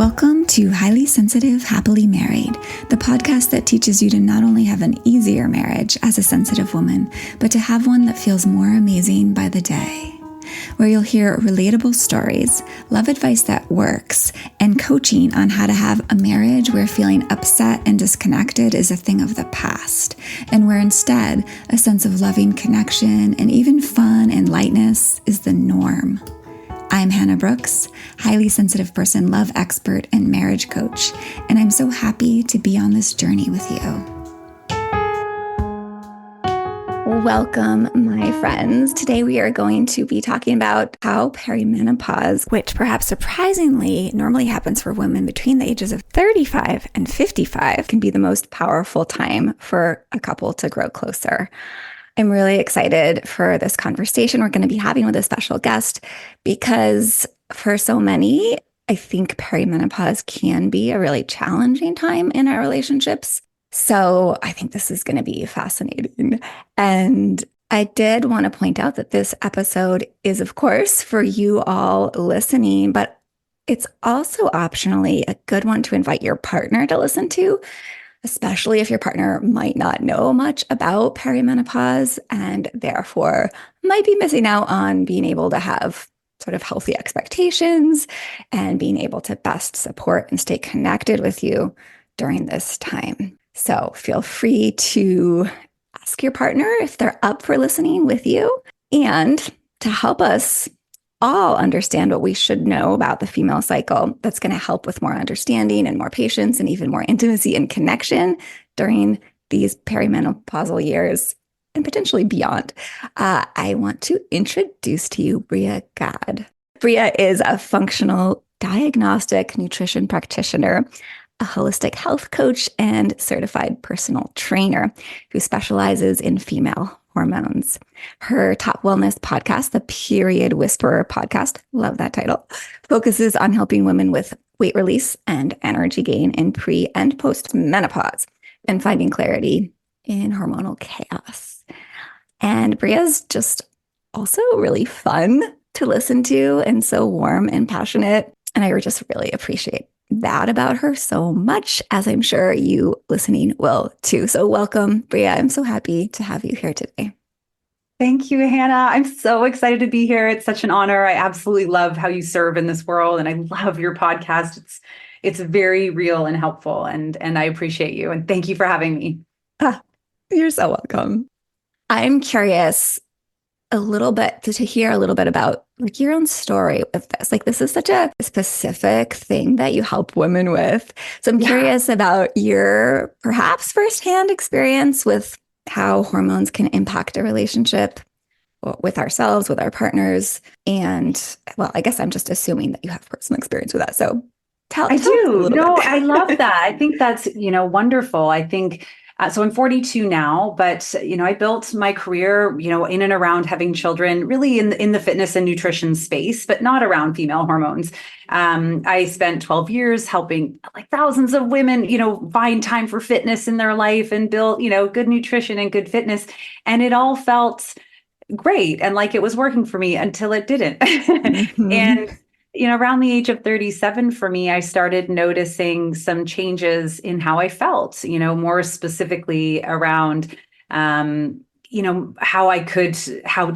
Welcome to Highly Sensitive, Happily Married, the podcast that teaches you to not only have an easier marriage as a sensitive woman, but to have one that feels more amazing by the day. Where you'll hear relatable stories, love advice that works, and coaching on how to have a marriage where feeling upset and disconnected is a thing of the past, and where instead a sense of loving connection and even fun and lightness is the norm. I'm Hannah Brooks, highly sensitive person, love expert, and marriage coach, and I'm so happy to be on this journey with you. Welcome, my friends. Today we are going to be talking about how perimenopause, which perhaps surprisingly normally happens for women between the ages of 35 and 55, can be the most powerful time for a couple to grow closer. I'm really excited for this conversation we're going to be having with a special guest because for so many, I think perimenopause can be a really challenging time in our relationships. So I think this is going to be fascinating. And I did want to point out that this episode is, of course, for you all listening, but it's also optionally a good one to invite your partner to listen to, especially if your partner might not know much about perimenopause and therefore might be missing out on being able to have sort of healthy expectations and being able to best support and stay connected with you during this time. So feel free to ask your partner if they're up for listening with you. And to help us all understand what we should know about the female cycle, that's going to help with more understanding and more patience and even more intimacy and connection during these perimenopausal years and potentially beyond. I want to introduce to you Bria Gadd. Bria is a functional diagnostic nutrition practitioner, a holistic health coach, and certified personal trainer who specializes in female hormones. Her top wellness podcast, the Period Whisperer podcast, love that title, focuses on helping women with weight release and energy gain in pre and post menopause and finding clarity in hormonal chaos. And Bria's just also really fun to listen to and so warm and passionate. And I just really appreciate that about her so much, as I'm sure you listening will too. So welcome, Bria. I'm so happy to have you here today. Thank you, Hannah. I'm so excited to be here. It's such an honor. I absolutely love how you serve in this world, and I love your podcast. It's very real and helpful, and I appreciate you. And thank you for having me. You're so welcome. I'm curious a little bit to hear a little bit about like your own story with this. Like this is such a specific thing that you help women with. So I'm curious about your perhaps firsthand experience with how hormones can impact a relationship with ourselves, with our partners. And well, I guess I'm just assuming that you have personal experience with that. So tell I do. No, bit. I love that. I think that's, wonderful. I think so I'm 42 now, but, I built my career, in and around having children, really in the fitness and nutrition space, but not around female hormones. I spent 12 years helping like thousands of women, find time for fitness in their life and build, good nutrition and good fitness. And it all felt great and like it was working for me until it didn't. Mm-hmm. And around the age of 37 for me, I started noticing some changes in how I felt, more specifically around, how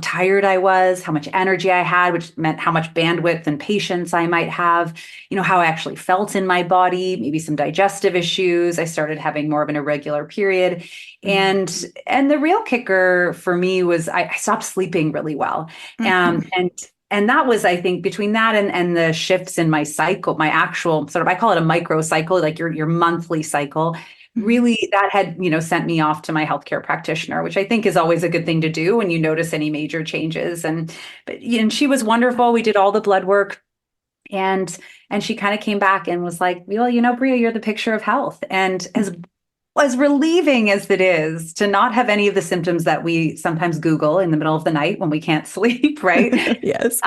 tired I was, how much energy I had, which meant how much bandwidth and patience I might have, how I actually felt in my body, maybe some digestive issues. I started having more of an irregular period. And the real kicker for me was I stopped sleeping really well. And that was, I think, between that and the shifts in my cycle, my actual sort of, I call it a micro cycle, like your monthly cycle, really that had, sent me off to my healthcare practitioner, which I think is always a good thing to do when you notice any major changes. And she was wonderful. We did all the blood work and she kind of came back and was like, well, Bria, you're the picture of health. And as relieving as it is to not have any of the symptoms that we sometimes Google in the middle of the night when we can't sleep, right? Yes.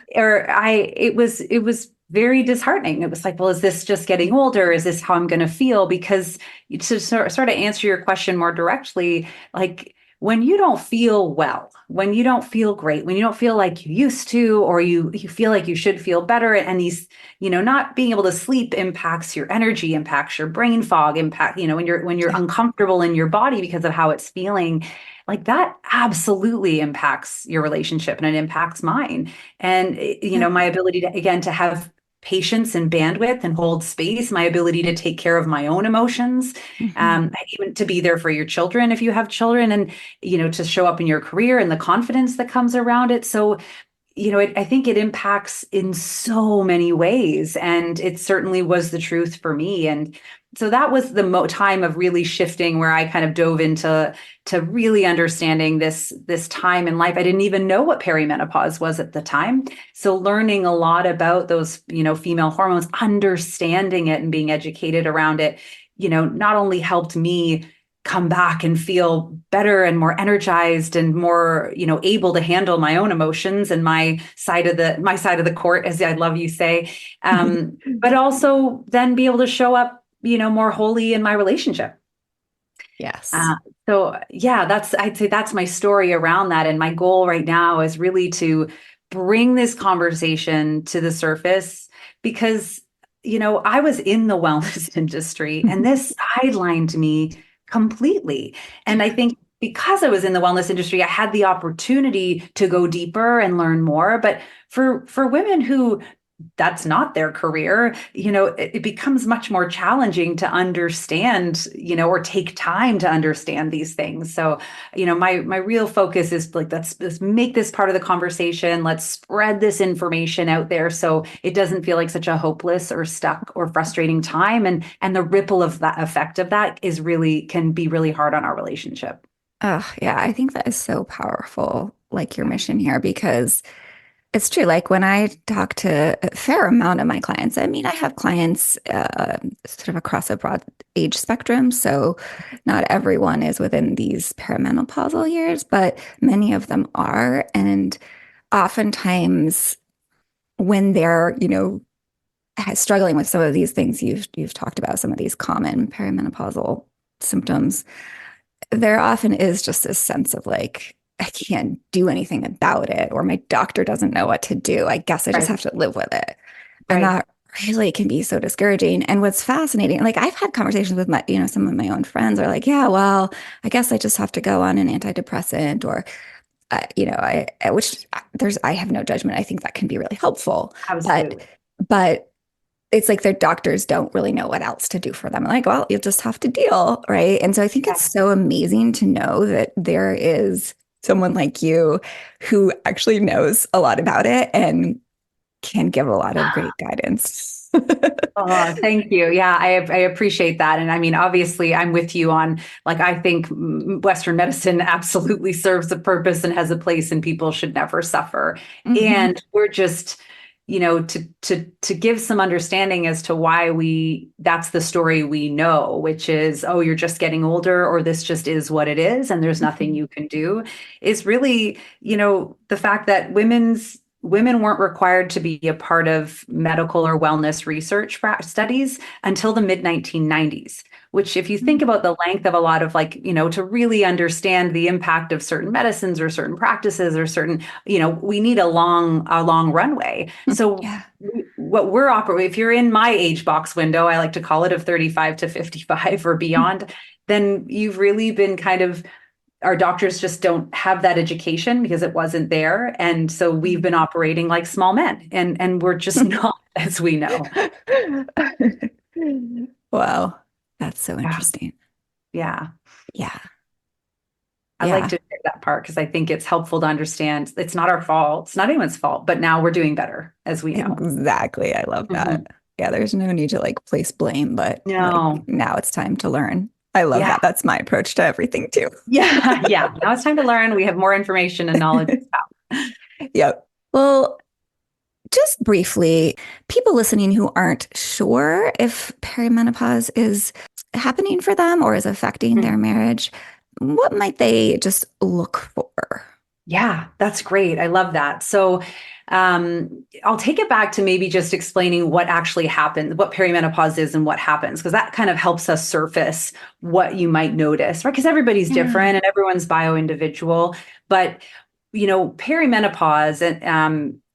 It was very disheartening. It was like, well, is this just getting older? Is this how I'm going to feel? Because to sort of answer your question more directly, like when you don't feel well, when you don't feel great, when you don't feel like you used to, or you feel like you should feel better, and these, not being able to sleep impacts your energy, impacts your brain fog, when you're Yeah. uncomfortable in your body because of how it's feeling, like that absolutely impacts your relationship, and it impacts mine. And Yeah. my ability to, again, to have patience and bandwidth and hold space, my ability to take care of my own emotions, Hmm. and even to be there for your children if you have children, and to show up in your career and the confidence that comes around it. So I think it impacts in so many ways. And it certainly was the truth for me. And so that was the time of really shifting, where I kind of dove into really understanding this time in life. I didn't even know what perimenopause was at the time. So learning a lot about those, female hormones, understanding it and being educated around it, not only helped me come back and feel better and more energized and more able to handle my own emotions and my side of the court, as I love you say, but also then be able to show up more wholly in my relationship. Yes. uh, so yeah, I'd say that's my story around that, and my goal right now is really to bring this conversation to the surface, because I was in the wellness industry and this sidelined me completely. And I Yeah. think because I was in the wellness industry, I had the opportunity to go deeper and learn more. But for women who that's not their career, it becomes much more challenging to understand, or take time to understand these things. So, my real focus is like, let's make this part of the conversation. Let's spread this information out there so it doesn't feel like such a hopeless or stuck or frustrating time. And the ripple of that effect of that can be really hard on our relationship. Oh, yeah. I think that is so powerful, like your mission here, because it's true. Like when I talk to a fair amount of my clients, I mean, I have clients sort of across a broad age spectrum. So not everyone is within these perimenopausal years, but many of them are. And oftentimes when they're, struggling with some of these things you've talked about, some of these common perimenopausal symptoms, there often is just this sense of like, I can't do anything about it, or my doctor doesn't know what to do. I guess I just Right. have to live with it. And Right. that really can be so discouraging. And what's fascinating, like I've had conversations with my, some of my own friends are like, yeah, well, I guess I just have to go on an antidepressant or, which I have no judgment. I think that can be really helpful. But, Absolutely. but it's like their doctors don't really know what else to do for them. Like, well, you'll just have to deal, right? And so I think Yeah. it's so amazing to know that there is someone like you who actually knows a lot about it and can give a lot of great guidance. Oh, thank you. Yeah, I appreciate that. And I mean, obviously, I'm with you on, like, I think Western medicine absolutely serves a purpose and has a place, and people should never suffer. Hmm. And we're just, to give some understanding as to why that's the story we know, which is, oh, you're just getting older, or this just is what it is, and there's nothing you can do, is really, the fact that women weren't required to be a part of medical or wellness research studies until the mid 1990s, which, if you think about the length of a lot of, like, to really understand the impact of certain medicines or certain practices or certain, we need a long runway. So Yeah. what we're operating, if you're in my age box window, I like to call it, of 35 to 55 or beyond, then you've really been kind of, our doctors just don't have that education because it wasn't there. And so we've been operating like small men, and we're just not, as we know. Wow. That's so Yeah. interesting. Yeah. Yeah. I like Yeah. to share that part because I think it's helpful to understand it's not our fault. It's not anyone's fault, but now we're doing better, as we know. Exactly. I love that. Mhm. Yeah, there's no need to like place blame, but like No. now it's time to learn. I love Yeah. that. That's my approach to everything too. Yeah. Yeah. Now it's time to learn. We have more information and knowledge. Yep. Well, just briefly, people listening who aren't sure if perimenopause is happening for them or is affecting their marriage, what might they just look for? Yeah, that's great. I love that. So, I'll take it back to maybe just explaining what actually happens, what perimenopause is and what happens, because that kind of helps us surface what you might notice, right? Because everybody's Yeah. different and everyone's bio-individual. But, perimenopause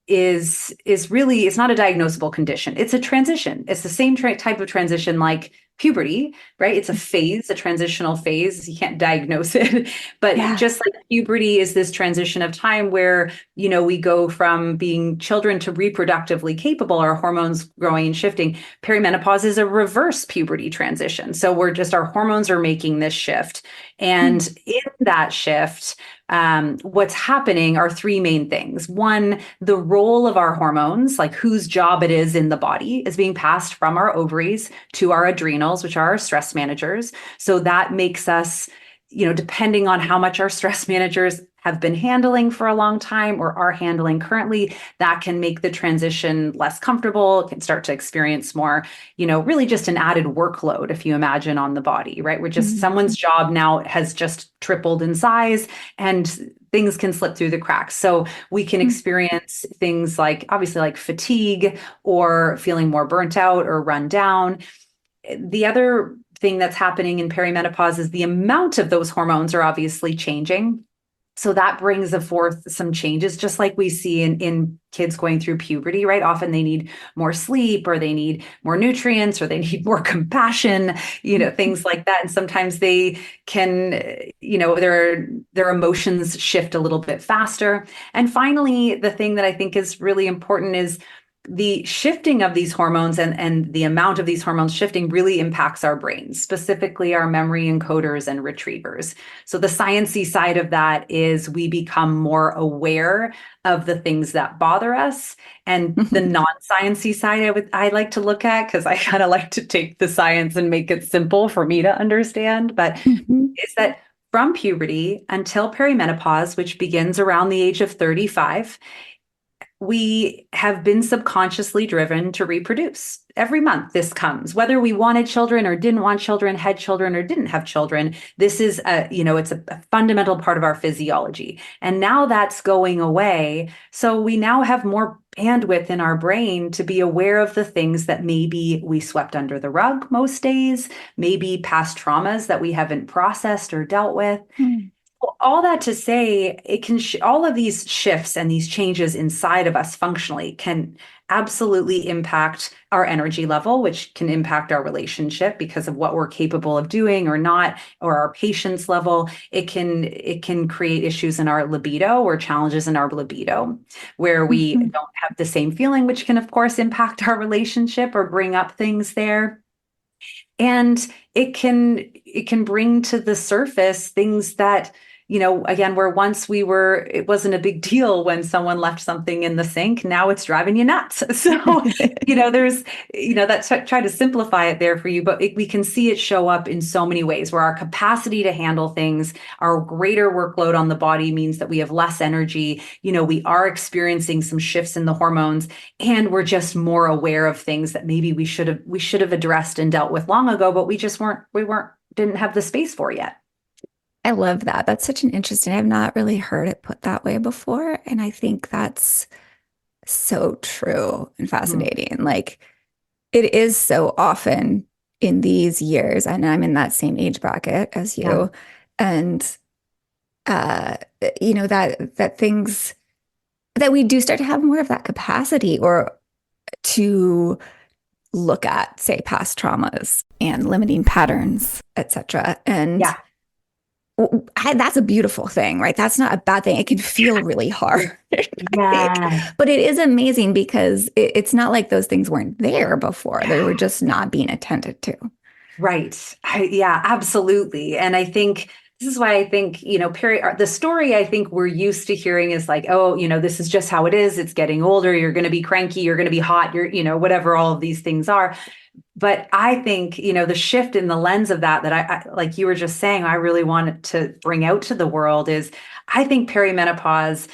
is really, it's not a diagnosable condition. It's a transition. It's the same type of transition like puberty, right? It's a phase, a transitional phase. You can't diagnose it, but Yeah. just like puberty is this transition of time where, we go from being children to reproductively capable, our hormones growing and shifting. Perimenopause is a reverse puberty transition. So our hormones are making this shift. Mm. And in that shift, what's happening are three main things. One, the role of our hormones, like whose job it is in the body, is being passed from our ovaries to our adrenals, which are our stress managers. So that makes us, depending on how much our stress managers have been handling for a long time or are handling currently, that can make the transition less comfortable, can start to experience more, really just an added workload, if you imagine, on the body, right? We're just Mm. someone's job now has just tripled in size and things can slip through the cracks. So we can Mm. experience things like obviously like fatigue or feeling more burnt out or run down. The other thing that's happening in perimenopause is the amount of those hormones are obviously changing. So that brings forth some changes, just like we see in kids going through puberty, right? Often they need more sleep or they need more nutrients or they need more compassion, things like that. And sometimes they can, their emotions shift a little bit faster. And finally, the thing that I think is really important is the shifting of these hormones and the amount of these hormones shifting really impacts our brains, specifically our memory encoders and retrievers. So the sciencey side of that is we become more aware of the things that bother us. And the non-sciencey side I like to look at, because I kind of like to take the science and make it simple for me to understand, but Mhm. is that from puberty until perimenopause, which begins around the age of 35, we have been subconsciously driven to reproduce. Every month this comes, whether we wanted children or didn't want children, had children or didn't have children. This is it's a fundamental part of our physiology. And now that's going away. So we now have more bandwidth in our brain to be aware of the things that maybe we swept under the rug most days, maybe past traumas that we haven't processed or dealt with. Mm. Well, all that to say, it can all of these shifts and these changes inside of us functionally can absolutely impact our energy level, which can impact our relationship because of what we're capable of doing or not, or our patience level. It can create issues in our libido or challenges in our libido, where we Mhm. don't have the same feeling, which can of course impact our relationship or bring up things there. And it can bring to the surface things that, again, where once it wasn't a big deal when someone left something in the sink, now it's driving you nuts. So, there's, that's try to simplify it there for you, but we can see it show up in so many ways where our capacity to handle things, our greater workload on the body means that we have less energy. We are experiencing some shifts in the hormones, and we're just more aware of things that maybe we should have addressed and dealt with long ago, but didn't have the space for yet. I love that. That's such an interesting, I've not really heard it put that way before. And I think that's so true and Mhm. fascinating. Like it is so often in these years, and I'm in that same age bracket as Yeah. you, and uh, that things that we do start to have more of that capacity or to look at, say, past traumas and limiting patterns, etc. And Yeah. that's a beautiful thing, right? That's not a bad thing. It can feel really hard, I think, Yeah. but it is amazing because it's not like those things weren't there before. They were just not being attended to. Right. Yeah, absolutely. And I think this is why I think, the story I think we're used to hearing is like, oh, this is just how it is. It's getting older. You're going to be cranky. You're going to be hot. Whatever all of these things are. But I think, the shift in the lens of that like you were just saying, I really wanted to bring out to the world is I think perimenopause,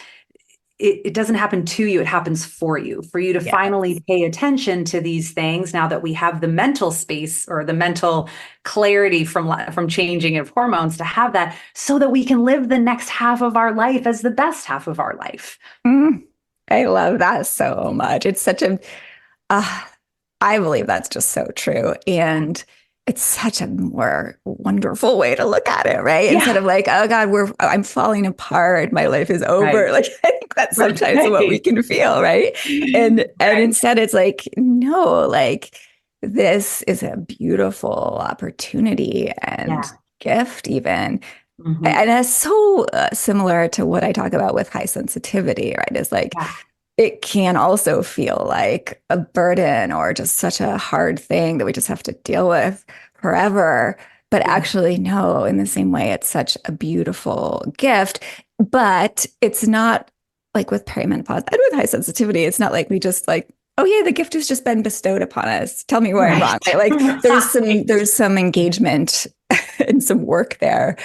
it doesn't happen to you, it happens for you to finally Yes. pay attention to these things now that we have the mental space or the mental clarity from changing of hormones to have that so that we can live the next half of our life as the best half of our life. Mm. I love that so much. It's such a, uh, I believe that's just so true. And it's such a more wonderful way to look at it, right? Instead Yeah. of like, oh God, I'm falling apart. My life is over. Right. Like, I think that's sometimes what we Right. can feel, right? And Right. instead it's like, no, like this is a beautiful opportunity and Yeah. gift even. Hmm. And it's so similar to what I talk about with high sensitivity, right? Is like Yeah. it can also feel like a burden or just such a hard thing that we just have to deal with forever. But Yeah. actually, no, in the same way, it's such a beautiful gift. But it's not like with perimenopause and with high sensitivity, it's not like we just like, oh yeah, the gift has just been bestowed upon us. Tell me where I'm wrong. Right. Like Right. there's some engagement and some work there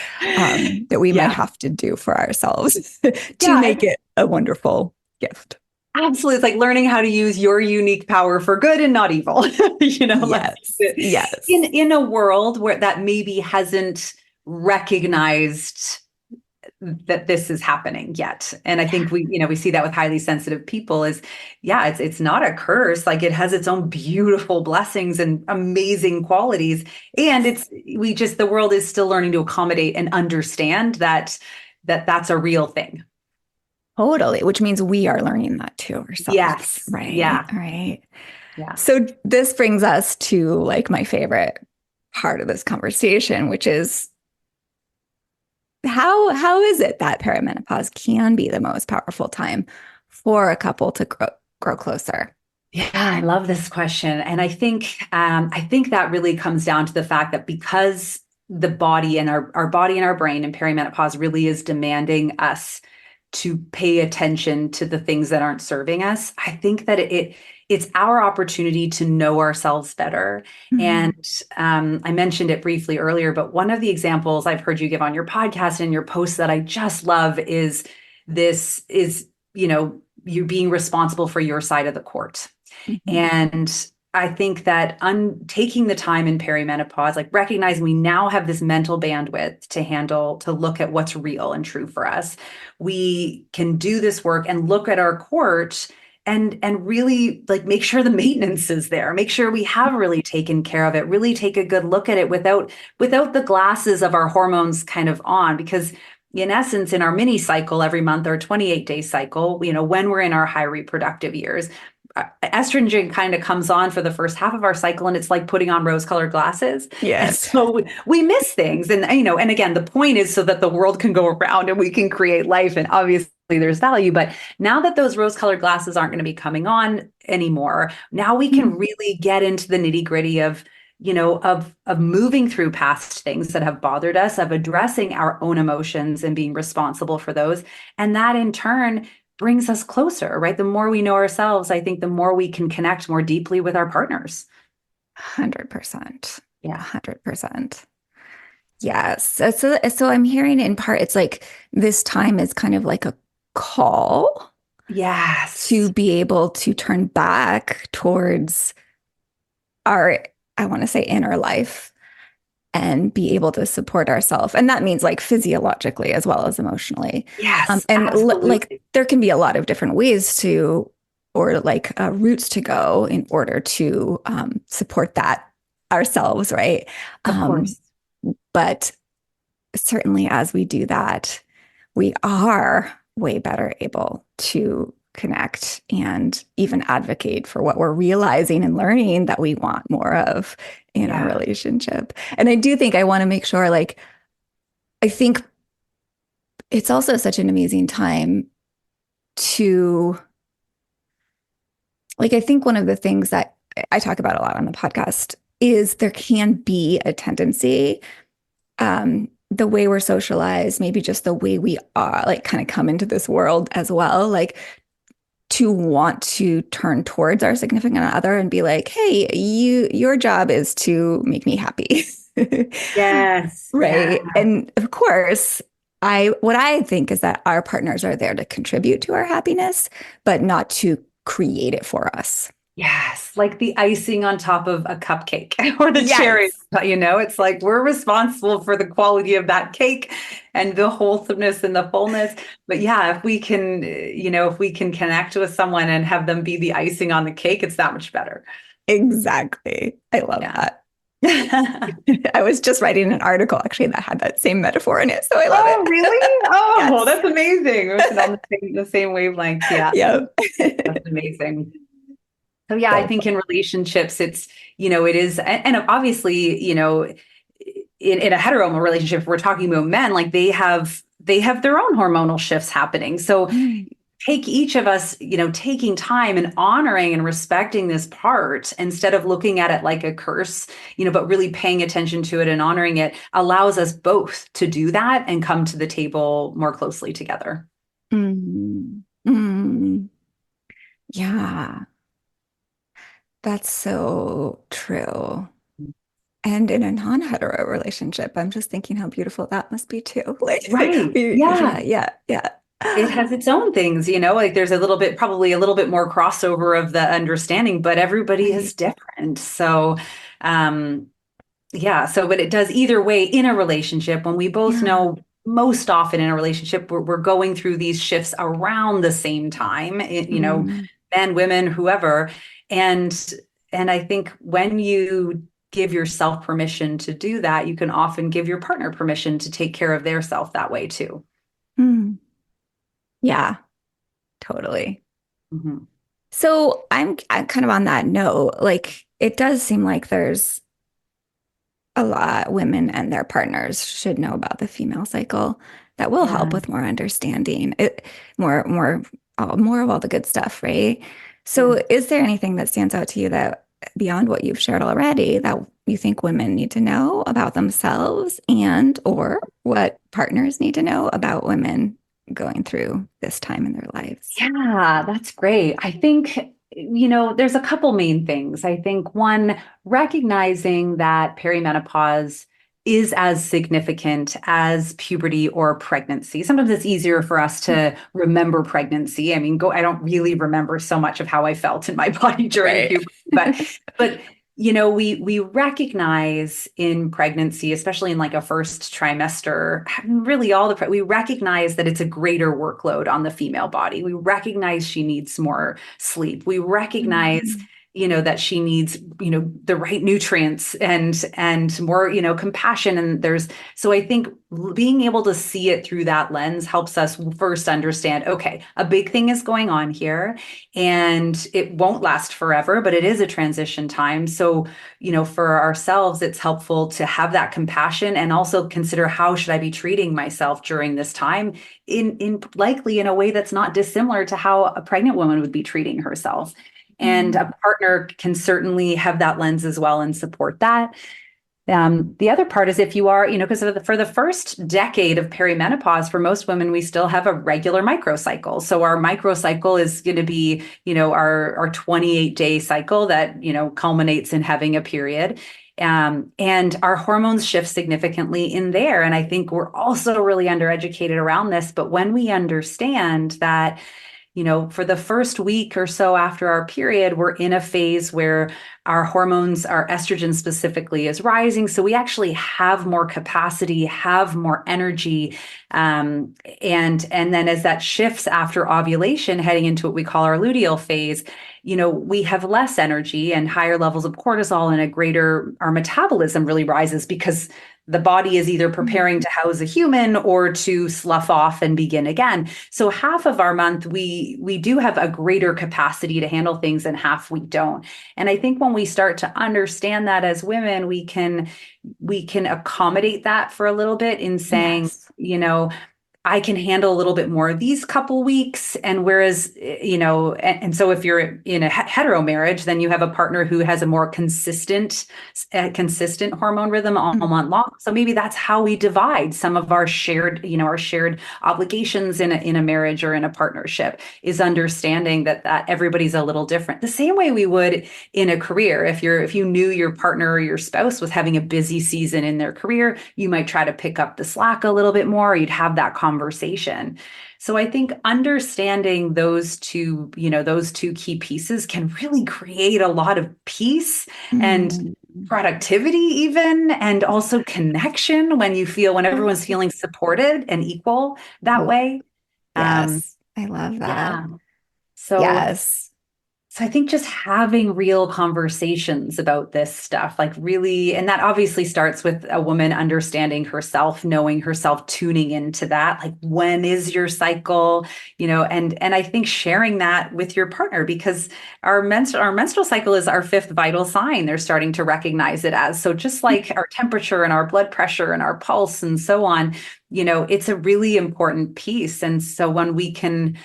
that we might Yeah. have to do for ourselves to Yeah. make it a wonderful gift. Absolutely. It's like learning how to use your unique power for good and not evil. Let's use Yes, it yes. in a world where that maybe hasn't recognized that this is happening yet. And I think we see that with highly sensitive people is, yeah, it's not a curse. Like it has its own beautiful blessings and amazing qualities. And the world is still learning to accommodate and understand that's a real thing. Totally, which means we are learning that too ourselves, Yes. right? Yeah. Right. Yeah. So this brings us to like my favorite part of this conversation, which is how is it that perimenopause can be the most powerful time for a couple to grow closer? Yeah, I love this question. And I think that really comes down to the fact that because the body and our body and our brain in perimenopause really is demanding us to pay attention to the things that aren't serving us. I think that it's our opportunity to know ourselves better. And Mhm. I mentioned it briefly earlier, but one of the examples I've heard you give on your podcast and your posts that I just love is you being responsible for your side of the court. Mhm. And I think that taking the time in perimenopause, like recognizing we now have this mental bandwidth to look at what's real and true for us, we can do this work and look at our court and really like make sure the maintenance is there, make sure we have really taken care of it, really take a good look at it without the glasses of our hormones kind of on, because in essence, in our mini cycle every month or 28-day cycle, when we're in our high reproductive years, estrogen kind of comes on for the first half of our cycle, and it's like putting on rose colored glasses. And Yes. so we miss things. And again, the point is so that the world can go around and we can create life. And obviously there's value. But now that those rose colored glasses aren't going to be coming on anymore, now we can really get into the nitty gritty of moving through past things that have bothered us, of addressing our own emotions and being responsible for those. And that in turn brings us closer, right? The more we know ourselves, I think the more we can connect more deeply with our partners. 100%. Yeah. 100%. Yes. So I'm hearing in part, it's like this time is kind of like a call to Yes. be able to turn back towards our, I want to say, inner life and be able to support ourselves. And that means like physiologically as well as emotionally. Yes, And like absolutely. there can be a lot of different ways to, or like routes to go in order to support that ourselves, right? Of Um, course. but certainly as we do that, we are way better able to connect and even advocate for what we're realizing and learning that we want more of in our Yeah. relationship. And I do think I want to make sure, like, I think it's also such an amazing time to, like, I think one of the things that I talk about a lot on the podcast is there can be a tendency the way we're socialized, maybe just the way we are, like kind of come into this world as well, like to want to turn towards our significant other and be like, hey, your job is to make me happy. Yes. Yeah. Right. And of course, what I think is that our partners are there to contribute to our happiness, but not to create it for us. Yes, like the icing on top of a cupcake or the cherry. Yes, It's like we're responsible for the quality of that cake and the wholesomeness and the fullness. But yeah, if we can, if we can connect with someone and have them be the icing on the cake, it's that much better. exactly. I love Yeah. that. I was just writing an article actually that had that same metaphor in it, so I love Oh, it. really? Oh, Yes. that's amazing. We're on the same wavelength. Yeah, Yep. that's amazing. So yeah, I So think in relationships, it is, and obviously, in a hetero relationship, if we're talking about men, like they have their own hormonal shifts happening. So fun. take each of us, taking time and honoring and respecting this part instead of looking at it like a curse, but really paying attention to it and honoring it allows us both to do that and come to the table more closely together. Mm. Mm. Yeah, that's so true. And in a non-hetero relationship, I'm just thinking how beautiful that must be too. Right. Yeah, Yeah. yeah, yeah. It has its own things, like there's probably a little bit more crossover of the understanding, but everybody is Right. different. So, um, yeah. So, but it does either way in a relationship when we both Yeah. know most often in a relationship, we're going through these shifts around the same time, Mm, men, women, whoever. And, and I think when you give yourself permission to do that, you can often give your partner permission to take care of their self that way too. mm. Yeah, totally. Mhm. So I'm kind of on that note. Like, it does seem like there's a lot women and their partners should know about the female cycle. That will help Yeah. with more understanding, more of all the good stuff, right? Yeah. So, is there anything that stands out to you that beyond what you've shared already that you think women need to know about themselves and or what partners need to know about women going through this time in their lives? Yeah, that's great. I think, there's a couple main things. I think one, recognizing that perimenopause is as significant as puberty or pregnancy. Sometimes it's easier for us to remember pregnancy. I mean, I don't really remember so much of how I felt in my body during Right. puberty, but we recognize in pregnancy, especially in like a first trimester, really we recognize that it's a greater workload on the female body. We recognize she needs more sleep. We recognize, Mhm. that she needs, the right nutrients and more, compassion. And so I think being able to see it through that lens helps us first understand, okay, a big thing is going on here and it won't last forever, but it is a transition time. So, for ourselves, it's helpful to have that compassion and also consider how should I be treating myself during this time in likely in a way that's not dissimilar to how a pregnant woman would be treating herself. And Mm. a partner can certainly have that lens as well and support that. The other part is if you are, because for the first decade of perimenopause, for most women, we still have a regular microcycle. So our microcycle is going to be, our 28-day cycle that, culminates in having a period. And our hormones shift significantly in there. And I think we're also really undereducated around this. But when we understand that, for the first week or so after our period, we're in a phase where our hormones, our estrogen specifically, is rising. So we actually have more capacity, have more energy. And then as that shifts after ovulation, heading into what we call our luteal phase, we have less energy and higher levels of cortisol and our metabolism really rises because the body is either preparing to house a human or to slough off and begin again. So half of our month, we do have a greater capacity to handle things and half we don't. And I think when we start to understand that as women, we can accommodate that for a little bit in saying, Yes. I can handle a little bit more of these couple weeks. And whereas, and so if you're in a hetero marriage, then you have a partner who has a more consistent hormone rhythm all Mm. month long. So maybe that's how we divide some of our shared obligations in a marriage or in a partnership is understanding that everybody's a little different. The same way we would in a career. If you knew your partner or your spouse was having a busy season in their career, you might try to pick up the slack a little bit more. You'd have that conversation conversation. So I think understanding those two key pieces can really create a lot of peace and Mm, productivity even, and also connection when everyone's feeling supported and equal that oh, way. Um, yes, I love that. yeah. So Yes. so I think just having real conversations about this stuff, like really, and that obviously starts with a woman understanding herself, knowing herself, tuning into that. Like, when is your cycle? And I think sharing that with your partner, because our menstrual cycle is our fifth vital sign. They're starting to recognize it as. So just like our temperature and our blood pressure and our pulse and so on, it's a really important piece. And so when we can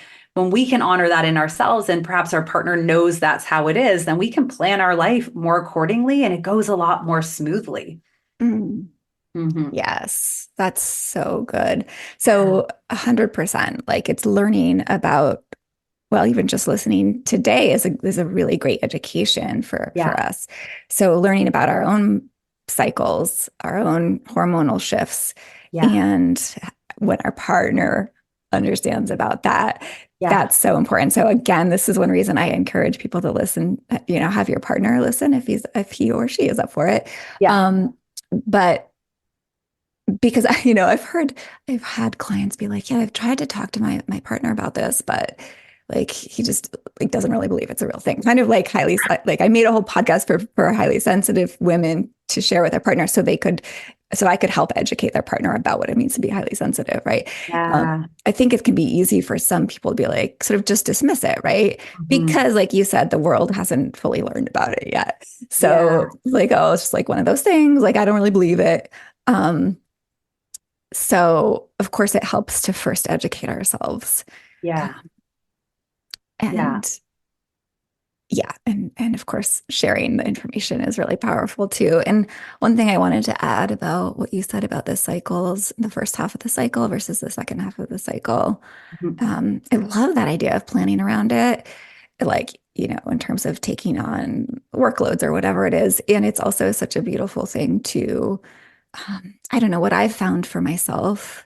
honor that in ourselves, and perhaps our partner knows that's how it is, then we can plan our life more accordingly, and it goes a lot more smoothly. Mm, Hmm. yes, that's so good. Yeah. So 100%, like it's learning about, well, even just listening today is a really great education for Yeah. us. So learning about our own cycles, our own hormonal shifts, Yeah. and what our partner understands about that. Yeah. That's so important. So again, this is one reason I encourage people to listen, have your partner listen if he or she is up for it. Yeah. But because I've had clients be like, yeah, I've tried to talk to my partner about this, but like he just like doesn't really believe it's a real thing. Kind of like like I made a whole podcast for highly sensitive women to share with their partner so I could help educate their partner about what it means to be highly sensitive, right? Yeah. I think it can be easy for some people to be like sort of just dismiss it, right? Hmm. Because like you said, the world hasn't fully learned about it yet. Yeah. So like, oh, it's just like one of those things. Like I don't really believe it. So, of course, it helps to first educate ourselves. Yeah. Um, Yeah. and yeah, and of course, sharing the information is really powerful too. And one thing I wanted to add about what you said about the cycles, the first half of the cycle versus the second half of the cycle. Mhm. I love that idea of planning around it, like, in terms of taking on workloads or whatever it is. And it's also such a beautiful thing to, I don't know, what I've found for myself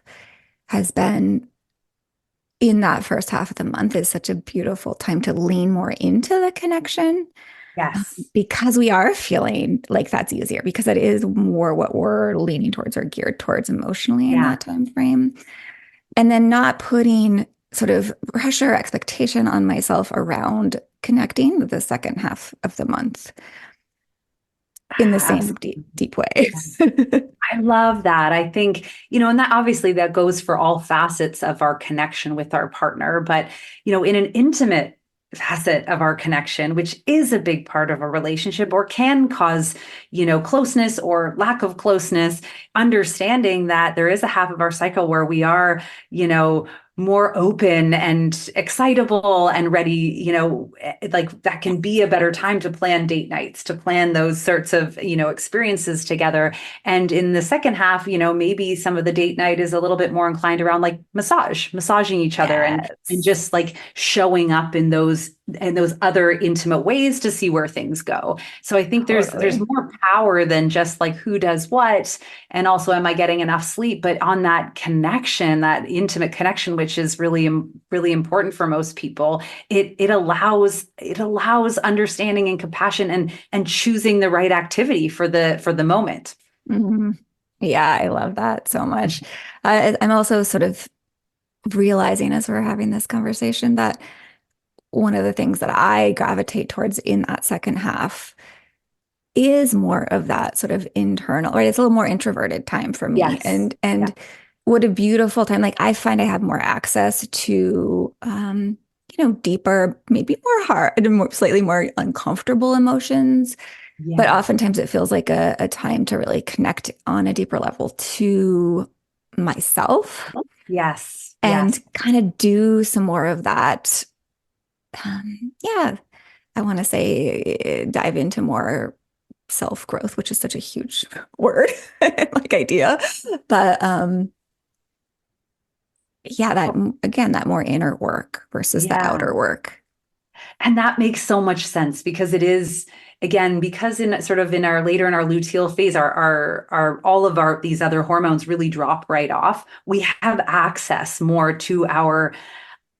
has been in that first half of the month is such a beautiful time to lean more into the connection Yes. because we are feeling like that's easier because it is more what we're leaning towards or geared towards emotionally in Yeah. that time frame. And then not putting sort of pressure expectation on myself around connecting with the second half of the month in the same Absolutely. deep way. I love that. I think, and that obviously that goes for all facets of our connection with our partner, but, in an intimate facet of our connection, which is a big part of a relationship or can cause, closeness or lack of closeness, understanding that there is a half of our cycle where we are, more open and excitable and ready, like that can be a better time to plan date nights, to plan those sorts of, experiences together. And in the second half, maybe some of the date night is a little bit more inclined around like massaging each other and Yes, just like showing up in those other intimate ways to see where things go. So I think there's totally. more power than just like who does what, and also am I getting enough sleep, but on that connection, that intimate connection, which is really really important for most people. It allows understanding and compassion and choosing the right activity for the moment. Mhm. Yeah, I love that so much. I'm also sort of realizing as we're having this conversation that one of the things that I gravitate towards in that second half is more of that sort of internal, right? It's a little more introverted time for me. Yes. Yeah. And what a beautiful time. Like I find I have more access to deeper, maybe more hard and more slightly more uncomfortable emotions. But Yeah. oftentimes it feels like a time to really connect on a deeper level to myself Yes. and Yes. kind of do some more of that. Yeah, I want to say dive into more self growth, which is such a huge word, like idea. But yeah, that again, that more inner work versus the Yeah. outer work. And that makes so much sense because it is, again, because in sort of in our later in our luteal phase, our all of our these other hormones really drop right off. We have access more to our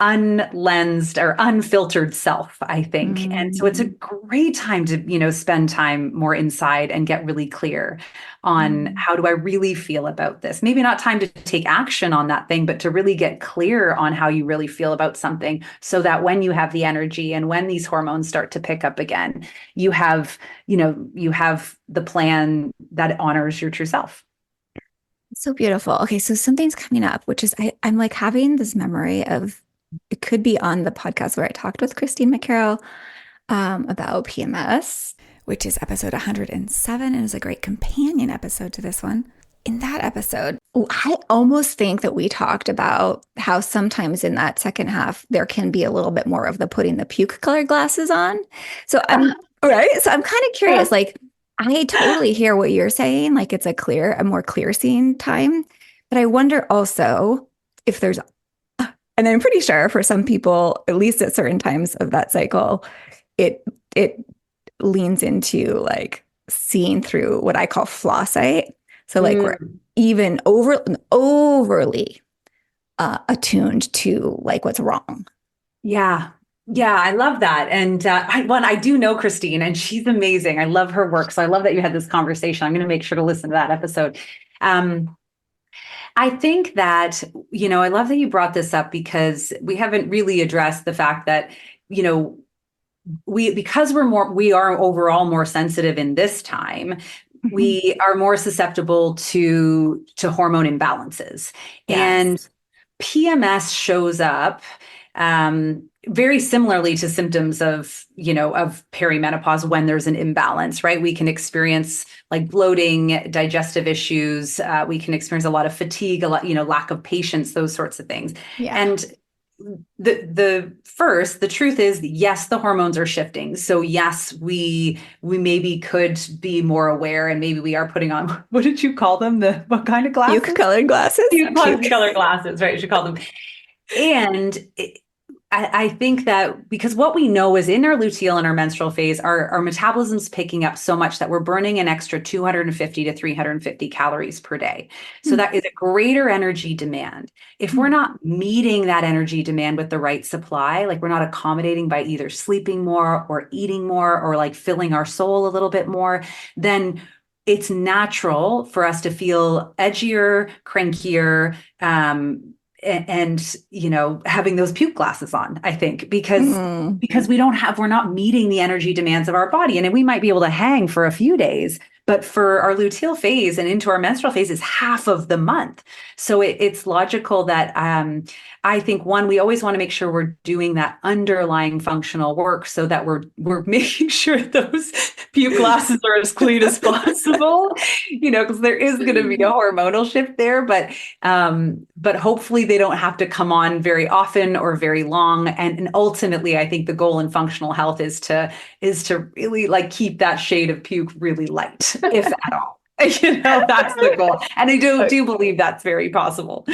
unlensed or unfiltered self, I think. And so it's a Mm. great time to, spend time more inside and get really clear on Mm. how do I really feel about this. Maybe not time to take action on that thing, but to really get clear on how you really feel about something so that when you have the energy and when these hormones start to pick up again, you have the plan that honors your true self. So beautiful. Okay, so something's coming up, which is I'm like having this memory of it could be on the podcast where I talked with Christine McCarroll about PMS, which is episode 107 and is a great companion episode to this one. In that episode, I almost think that we talked about how sometimes in that second half, there can be a little bit more of the putting the puke colored glasses on. So I'm right. So I'm kind of curious, like, I totally hear what you're saying. Like it's a more clear seeing time. But I wonder also if there's, and I'm pretty sure for some people, at least at certain times of that cycle, it leans into like seeing through what I call flossite. So like we're Mm. even overly attuned to like what's wrong. Yeah. Yeah, I love that. And I do know Christine, and she's amazing. I love her work. So I love that you had this conversation. I'm going to make sure to listen to that episode. Um, I think that, I love that you brought this up because we haven't really addressed the fact that, you know, because we are overall more sensitive in this time, Mhm. we are more susceptible to hormone imbalances. And Yes. PMS shows up very similarly to symptoms of perimenopause when there's an imbalance, right? We can experience like bloating, digestive issues. We can experience a lot of fatigue, a lot, lack of patience, those sorts of things. Yeah. And the truth is, yes, the hormones are shifting. So yes, we maybe could be more aware, and maybe we are putting on, what did you call them? The what kind of Puke glasses? colored glasses. Puke color glasses, right? You should call them. And I think that because what we know is in our luteal and our menstrual phase, our metabolism's picking up so much that we're burning an extra 250 to 350 calories per day. So that is a greater energy demand. If we're not meeting that energy demand with the right supply, like we're not accommodating by either sleeping more or eating more or like filling our soul a little bit more, then it's natural for us to feel edgier, crankier, and having those puke glasses on, I think, because Mm. we're not meeting the energy demands of our body. And we might be able to hang for a few days, but for our luteal phase and into our menstrual phase is half of the month. So it's logical that I think one, we always want to make sure we're doing that underlying functional work so that we're making sure those puke glasses are as clean as possible, because there is going to be a hormonal shift there, but hopefully they don't have to come on very often or very long. And ultimately, I think the goal in functional health is to really like keep that shade of puke really light, if at all. That's the goal. And I do believe that's very possible.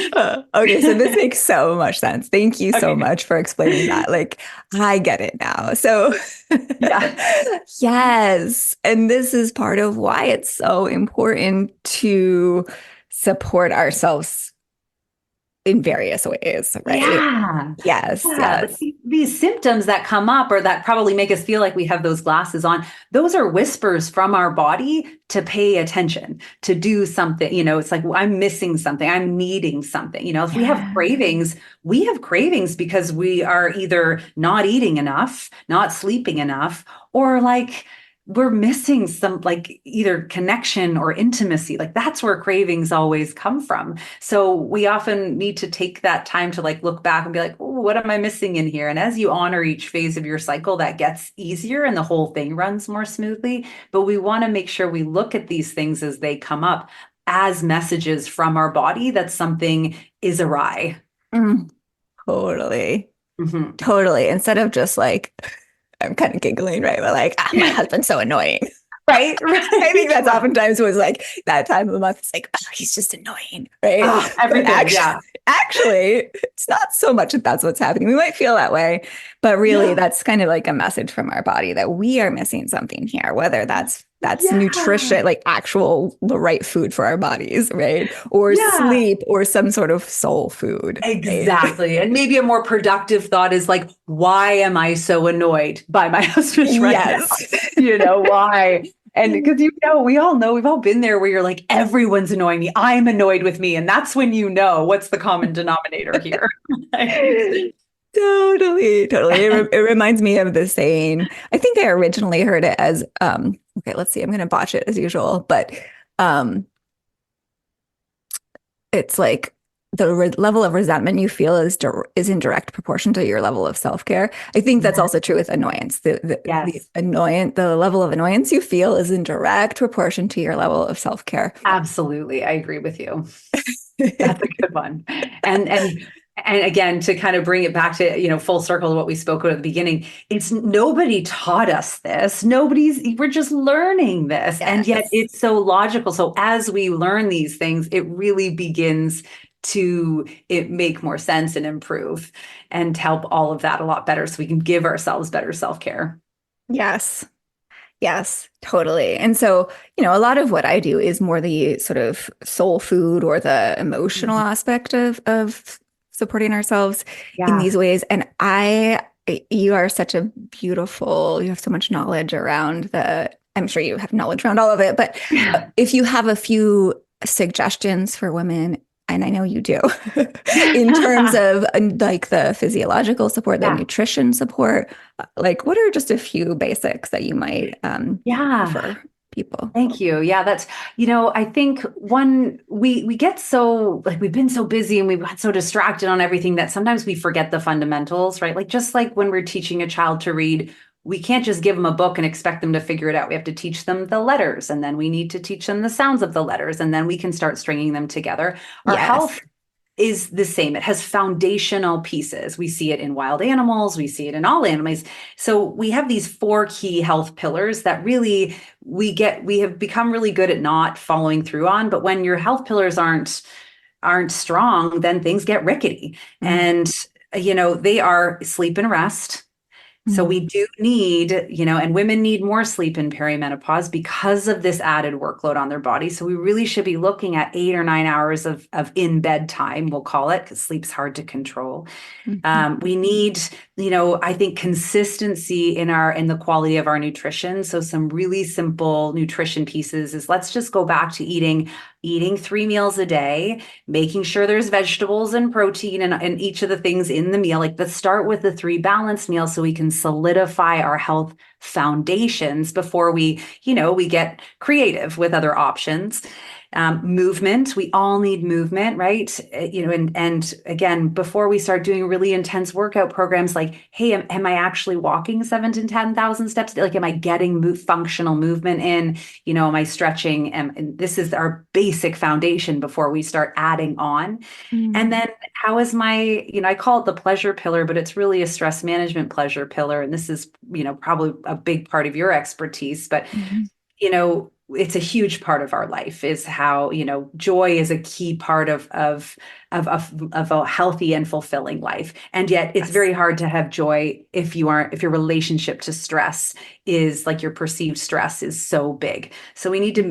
Okay, so this makes so much sense. Thank you so Okay. much for explaining that. Like, I get it now. So, Yeah. yes. And this is part of why it's so important to support ourselves in various ways, right? Yeah. Yes, Yeah. Like yes. these symptoms that come up or that probably make us feel like we have those glasses on, those are whispers from our body to pay attention, to do something. It's like, I'm missing something. I'm needing something. If Yeah. we have cravings because we are either not eating enough, not sleeping enough, or like, we're missing some like either connection or intimacy. Like that's where cravings always come from. So we often need to take that time to like look back and be like, oh, what am I missing in here? And as you honor each phase of your cycle, that gets easier and the whole thing runs more smoothly. But we want to make sure we look at these things as they come up as messages from our body that something is awry. Mm, totally. Mhm. Totally. Instead of just like, I'm kind of giggling, right? But like, my husband's so annoying. Right, I think right. that's Wow. oftentimes was like that time of the month. It's like, oh, he's just annoying, right? Oh, But everything. Yeah. actually, it's not so much that that's what's happening. We might feel that way, but really, Yeah. that's kind of like a message from our body that we are missing something here. Whether that's Yeah. nutrition, like actual the right food for our bodies, right? Or Yeah. sleep, or some sort of soul food, right? Exactly. And maybe a more productive thought is like, why am I so annoyed by my husband right now? Yes. Why? And because we all know, we've all been there where you're like, everyone's annoying me. I'm annoyed with me. And that's when you know what's the common denominator here. Right? Totally, totally. It reminds me of the saying. I think I originally heard it as okay, let's see, I'm gonna botch it as usual, but um it's like the level of resentment you feel is in direct proportion to your level of self-care. I think that's Yeah. also true with annoyance. The Yes. the level of annoyance you feel is in direct proportion to your level of self-care. Absolutely. I agree with you. That's a good one. And again, to kind of bring it back to, full circle to what we spoke about at the beginning, it's nobody taught us this. We're just learning this. And yet Yes. it's so logical. So as we learn these things, it really begins to make more sense and improve and help all of that a lot better so we can give ourselves better self-care. Yes. Yes, totally. And so, a lot of what I do is more the sort of soul food or the emotional Mhm. aspect of supporting ourselves in Yeah. these ways. And you are such a you have so much knowledge around I'm sure you have knowledge around all of it, but if you have a few suggestions for women, and I know you do, in terms of like the physiological support, the Yeah. nutrition support, like what are just a few basics that you might Yeah. offer people? Thank you. Yeah, that's, I think we get so like we've been so busy and we've got so distracted on everything that sometimes we forget the fundamentals, right? Like just like when we're teaching a child to read, we can't just give them a book and expect them to figure it out. We have to teach them the letters and then we need to teach them the sounds of the letters and then we can start stringing them together. Our Yes. health is the same. It has foundational pieces. We see it in wild animals, we see it in all animals. So we have these four key health pillars that really we have become really good at not following through on, but when your health pillars aren't strong, then things get rickety. Mm, And they are sleep and rest. So mm, we do need, and women need more sleep in perimenopause because of this added workload on their body. So we really should be looking at 8 or 9 hours of in bed time, we'll call it, because sleep's hard to control. mhm. We need, I think consistency in the quality of our nutrition. So some really simple nutrition pieces is let's just go back to eating 3 meals a day, making sure there's vegetables and protein and each of the things in the meal. Like let's start with the three balanced meals so we can solidify our health foundations before we get creative with other options. Movement, we all need movement, right? And again, before we start doing really intense workout programs, like, hey, am I actually walking 7 to 10,000 steps? Like, am I getting functional movement in? Am I stretching? And this is our basic foundation before we start adding on. And Mm, then how is I call it the pleasure pillar, but it's really a stress management pleasure pillar. And this is, probably a big part of your expertise, but mhm. it's a huge part of our life is how, joy is a key part of a healthy and fulfilling life. And yet it's Yes. very hard to have joy if your relationship to stress is like your perceived stress is so big. So we need to,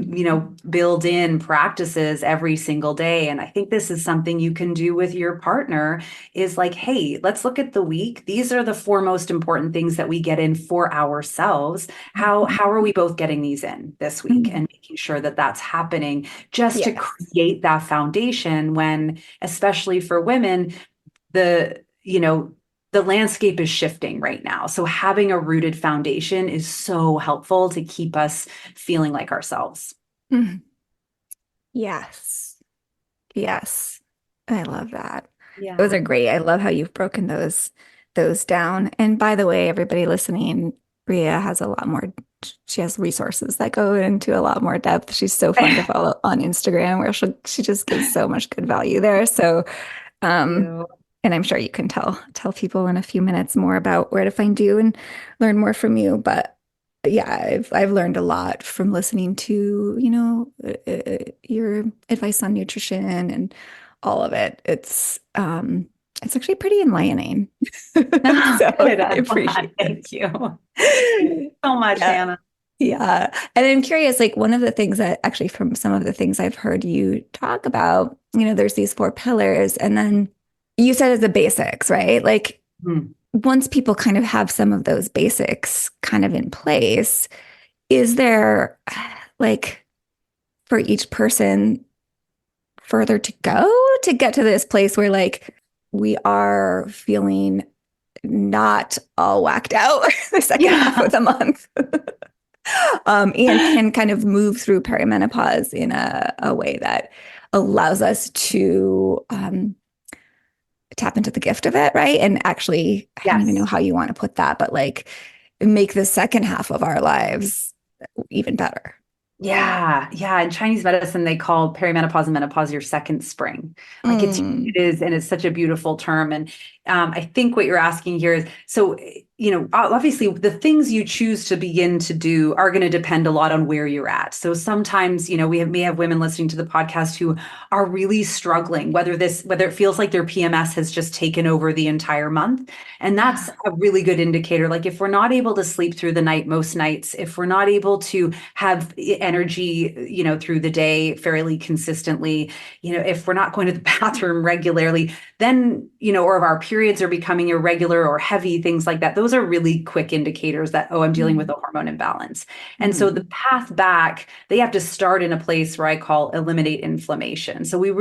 build in practices every single day. And I think this is something you can do with your partner is like, hey, let's look at the week. These are the four most important things that we get in for ourselves. How are we both getting these in this week Mm, and making sure that that's happening just to yes. create that foundation when, especially for women, the landscape is shifting right now. So having a rooted foundation is so helpful to keep us feeling like ourselves. Mm, yes. Yes. I love that. Those Yeah. are great. I love how you've broken those down. And by the way, everybody listening, Bria has a lot more, she has resources that go into a lot more depth. She's so fun to follow on Instagram where she just gives so much good value there. So, um, You. and I'm sure you can tell people in a few minutes more about where to find you and learn more from you. But yeah, I've learned a lot from listening to, your advice on nutrition and all of it. It's actually pretty enlightening. No, So good. I I'm glad. appreciate Thank you it. so much, Yeah. Hannah. Yeah. And I'm curious, like one of the things that actually from some of the things I've heard you talk about, there's these four pillars, and then you said it's the basics, right? Like Hmm. once people kind of have some of those basics kind of in place, is there like for each person further to go to get to this place where like we are feeling not all whacked out the second half Yeah. of the month? And can kind of move through perimenopause in a way that allows us to tap into the gift of it, right? And actually, I don't even know Yes. how you want to put that, but like make the second half of our lives even better. Yeah, yeah. In Chinese medicine, they call perimenopause and menopause your second spring. Like Mm. it is, and it's such a beautiful term. And I think what you're asking here is, so obviously, the things you choose to begin to do are going to depend a lot on where you're at. So sometimes, may have women listening to the podcast who are really struggling, whether it feels like their PMS has just taken over the entire month, and that's Yeah. a really good indicator. Like if we're not able to sleep through the night most nights, if we're not able to have energy, through the day fairly consistently, if we're not going to the bathroom regularly, then, or if our periods are becoming irregular or heavy, things like that, those are really quick indicators that, oh, I'm dealing with Mm. a hormone imbalance. And so the Mm. path back, they have to start in a place where I call eliminate inflammation. So we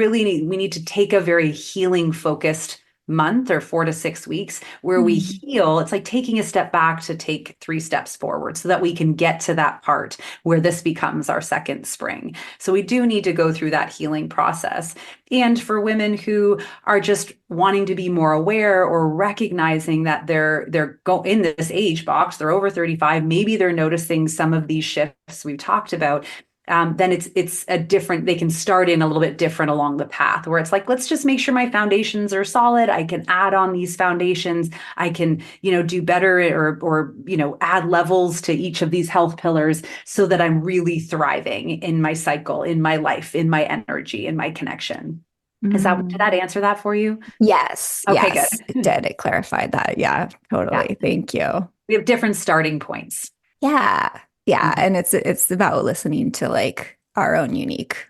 need to take a very healing focused month or 4 to 6 weeks where we Mm. heal. It's like taking a step back to take 3 steps forward so that we can get to that part where this becomes our second spring. So we do need to go through that healing process. And for women who are just wanting to be more aware or recognizing that they're go in this age box, they're over 35, maybe they're noticing some of these shifts we've talked about. Then it's a different, they can start in a little bit different along the path where it's like, let's just make sure my foundations are solid. I can add on these foundations. I can, do better or, add levels to each of these health pillars so that I'm really thriving in my cycle, in my life, in my energy, in my connection. Did Mm. that answer that for you? Yes, Okay, yes, it good. did. It clarified that. Yeah, Yeah. totally. Thank you. We have different starting points. Yeah. Yeah. Mhm. And it's about listening to like our own unique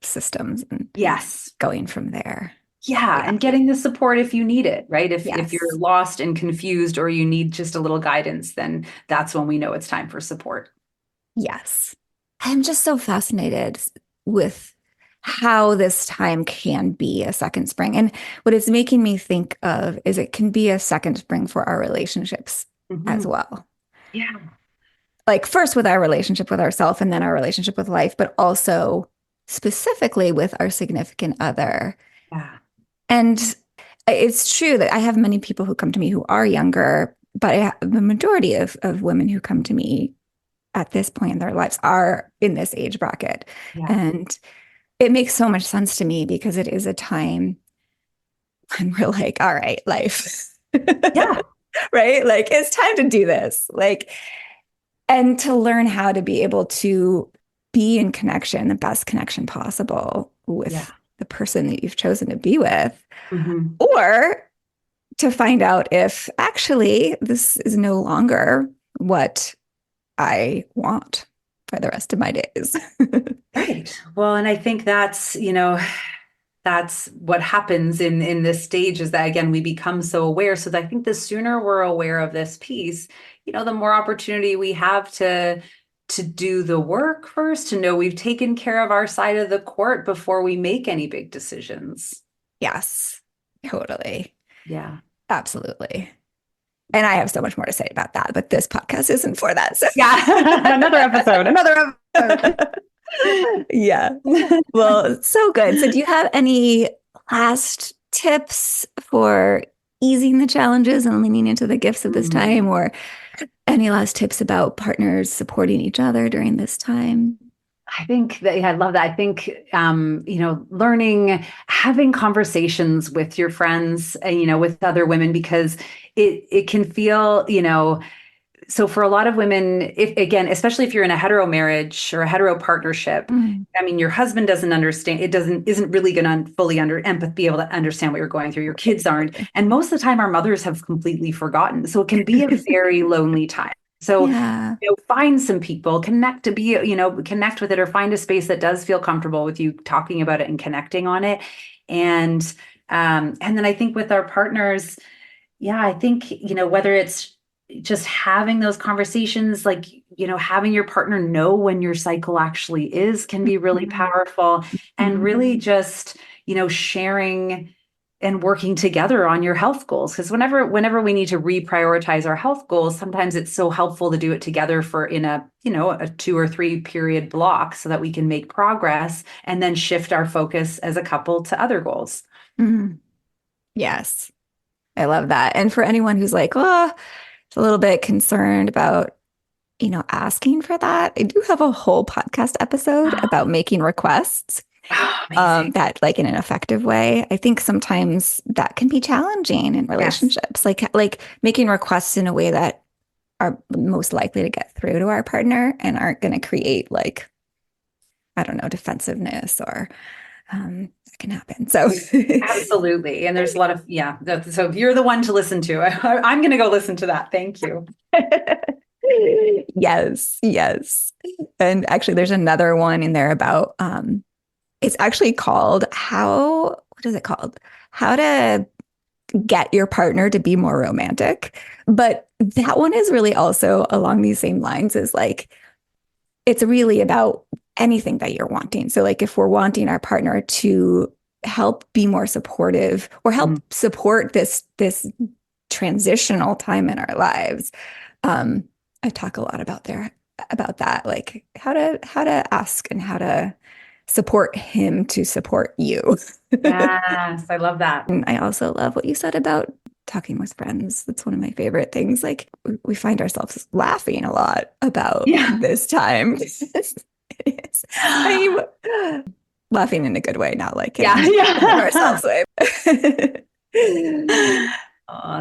systems and Yes. going from there. Yeah, Yeah. and getting the support if you need it, right? If you're Yes. lost and confused or you need just a little guidance, then that's when we know it's time for support. Yes. I'm just so fascinated with how this time can be a second spring. And what it's making me think of is it can be a second spring for our relationships as Mhm. well. Yeah. Like first with our relationship with ourselves and then our relationship with life, but also specifically with our significant other. Yeah. And it's true that I have many people who come to me who are younger, but the majority of women who come to me at this point in their lives are in this age bracket. Yeah. And it makes so much sense to me because it is a time when we're like, all right, life, Yeah. right? Like it's time to do this. Like, and to learn how to be able to be in connection, the best connection possible Yeah. with the person that you've chosen to be with, Hmm. or to find out if actually this is no longer what I want for the rest of my days. Right. Well, and I think that's what happens in this stage is that again we become so aware. So that I think the sooner we're aware of this piece, the more opportunity we have to do the work first, to know we've taken care of our side of the court before we make any big decisions. Yes, totally. Yeah. Absolutely. And I have so much more to say about that, but this podcast isn't for that. So. Yeah. Another episode. Another episode. Yeah. Well, so good. So, do you have any last tips for easing the challenges and leaning into the gifts of this time, Mm. or any last tips about partners supporting each other during this time? I think that, yeah, I love that. I think, learning, having conversations with your friends, with other women, because it can feel, so for a lot of women, if again, especially if you're in a hetero marriage or a hetero partnership, I mean, your husband doesn't understand, isn't really going to fully be able to understand what you're going through. Your kids aren't. And most of the time our mothers have completely forgotten. So it can be a very lonely time. So, Yeah. find some people, connect with it, or find a space that does feel comfortable with you talking about it and connecting on it. And then I think with our partners, yeah, I think, whether it's just having those conversations, like, having your partner know when your cycle actually is can be really powerful. And really just, sharing and working together on your health goals. Because whenever we need to reprioritize our health goals, sometimes it's so helpful to do it together in a 2 or 3 period block so that we can make progress and then shift our focus as a couple to other goals. Mm. Yes. I love that. And for anyone who's like, oh, it's a little bit concerned about, asking for that, I do have a whole podcast episode about making requests. That like in an effective way. I think sometimes that can be challenging in relationships, like making requests in a way that are most likely to get through to our partner and aren't going to create like, I don't know, defensiveness or that can happen. So Absolutely. And there's a lot of, so you're the one to listen to. I'm going to go listen to that. Thank you. Yes, yes. And actually there's another one in there about it's actually called what is it called? How to get your partner to be more romantic. But that one is really also along these same lines, is like, it's really about anything that you're wanting. So like if we're wanting our partner to help be more supportive or help support this transitional time in our lives, I talk a lot about that, like how to ask and how to support him to support you. Yes, I love that. And I also love what you said about talking with friends. That's one of my favorite things. Like we find ourselves laughing a lot about this time. Laughing in a good way, not like ourselves way.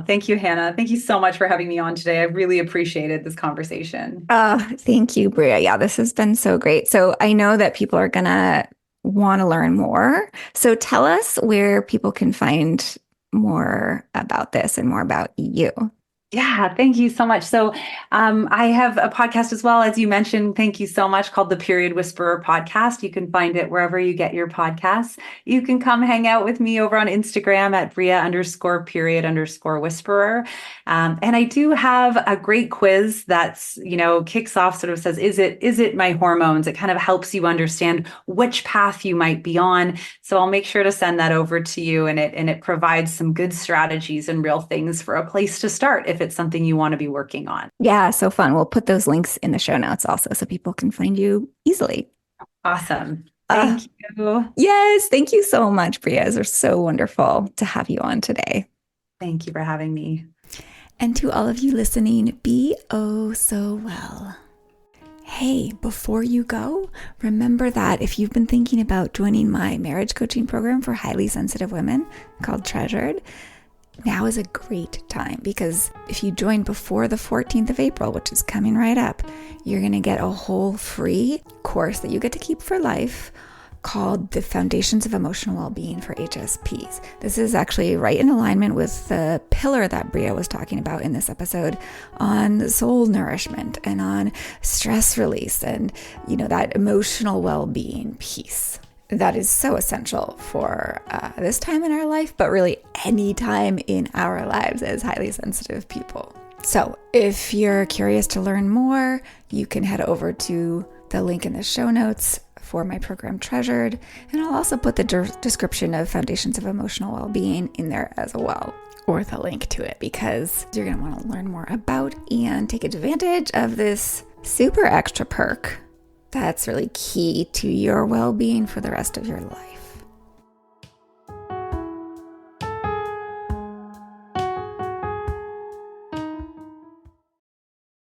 Thank you, Hannah. Thank you so much for having me on today. I really appreciated this conversation. Thank you, Bria. Yeah, this has been so great. So I know that people are going to want to learn more. So tell us where people can find more about this and more about you. Yeah, thank you so much. So I have a podcast as well, as you mentioned. Thank you so much, called the Period Whisperer Podcast. You can find it wherever you get your podcasts. You can come hang out with me over on Instagram at Bria_period_whisperer. And I do have a great quiz that's, kicks off, sort of says, is it my hormones? It kind of helps you understand which path you might be on. So I'll make sure to send that over to you, and it provides some good strategies and real things for a place to start if it's something you want to be working on. Yeah, so fun. We'll put those links in the show notes also so people can find you easily. Awesome. Thank you. Yes, thank you so much, Bria. It was so wonderful to have you on today. Thank you for having me. And to all of you listening, be oh so well. Hey, before you go, remember that if you've been thinking about joining my marriage coaching program for highly sensitive women called Treasured, now is a great time, because if you join before the 14th of April, which is coming right up, you're going to get a whole free course that you get to keep for life called The Foundations of Emotional Wellbeing for HSPs. This is actually right in alignment with the pillar that Bria was talking about in this episode on soul nourishment and on stress release and, that emotional well-being piece. That is so essential for this time in our life, but really any time in our lives as highly sensitive people. So if you're curious to learn more, you can head over to the link in the show notes for my program Treasured, and I'll also put the description of Foundations of Emotional Wellbeing in there as well, or the link to it, because you're going to want to learn more about and take advantage of this super extra perk that's really key to your well-being for the rest of your life.